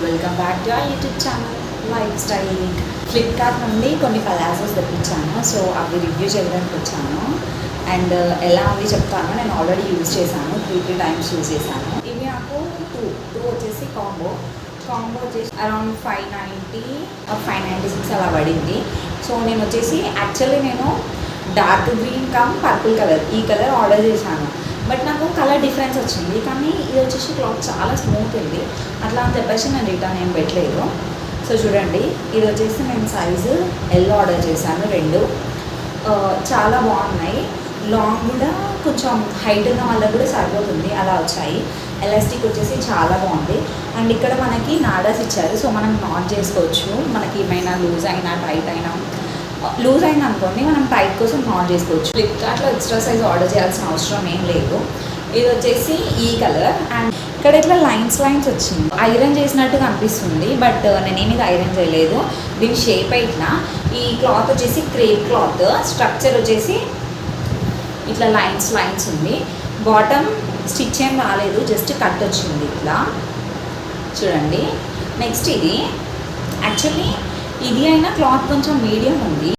Welcome back to our YouTube channel life styling. Flipkart నుండి కొన్ని palazzos తెప్పించాను. So అవి రివ్యూ చేయడానికి వచ్చాను. అండ్ ఎలా అవి చెప్తాను. నేను ఆల్రెడీ యూజ్ చేశాను, 3 టైమ్స్ యూజ్ చేశాను. ఇవి నాకు టూ వచ్చేసి కాంబో వచ్చేసి అరౌండ్ 596 అలా పడింది. సో నేను వచ్చేసి యాక్చువల్లీ నేను డార్క్ గ్రీన్ పర్పుల్ కలర్ ఈ కలర్ ఆర్డర్ చేశాను. బట్ నాకు కలర్ డిఫరెన్స్ వచ్చింది, కానీ ఇది వచ్చేసి క్లాత్ చాలా స్మూత్ ఉంది. అట్లా అని చెప్పేసి నేను రిటర్న్ ఏం పెట్టలేదు. సో చూడండి, ఇది వచ్చేసి నేను సైజు ఎల్లో ఆర్డర్ చేశాను. 2 చాలా బాగున్నాయి. లాంగ్ కూడా కొంచెం హైట్ ఉన్న వాళ్ళకి కూడా సరిపోతుంది, అలా వచ్చాయి. ఎలాస్టిక్ వచ్చేసి చాలా బాగుంది. అండ్ ఇక్కడ మనకి నాడాస్ ఇచ్చారు. సో మనం నాట్ చేసుకోవచ్చు. మనకి ఏమైనా లూజ్ అయినా టైట్ అయినా, లూజ్ అయింది అనుకోండి మనం టైట్ కోసం నాట్ చేసుకోవచ్చు. ఫ్లిప్కార్ట్లో ఎక్స్ట్రా సైజ్ ఆర్డర్ చేయాల్సిన అవసరం ఏం లేదు. ఇది వచ్చేసి ఈ కలర్. అండ్ ఇక్కడ ఇట్లా లైన్స్ వచ్చింది. ఐరన్ చేసినట్టుగా అనిపిస్తుంది, బట్ నేనేమి ఐరన్ చేయలేదు. దీని షేప్ ఇట్లా. ఈ క్లాత్ వచ్చేసి క్రేప్ క్లాత్. స్ట్రక్చర్ వచ్చేసి ఇట్లా లైన్స్ ఉంది. బాటమ్ స్టిచ్ ఏం రాలేదు, జస్ట్ కట్ వచ్చింది ఇట్లా చూడండి. నెక్స్ట్ ఇది యాక్చువల్లీ ఇది అయినా క్లాత్ కొంచెం మీడియం ఉంది.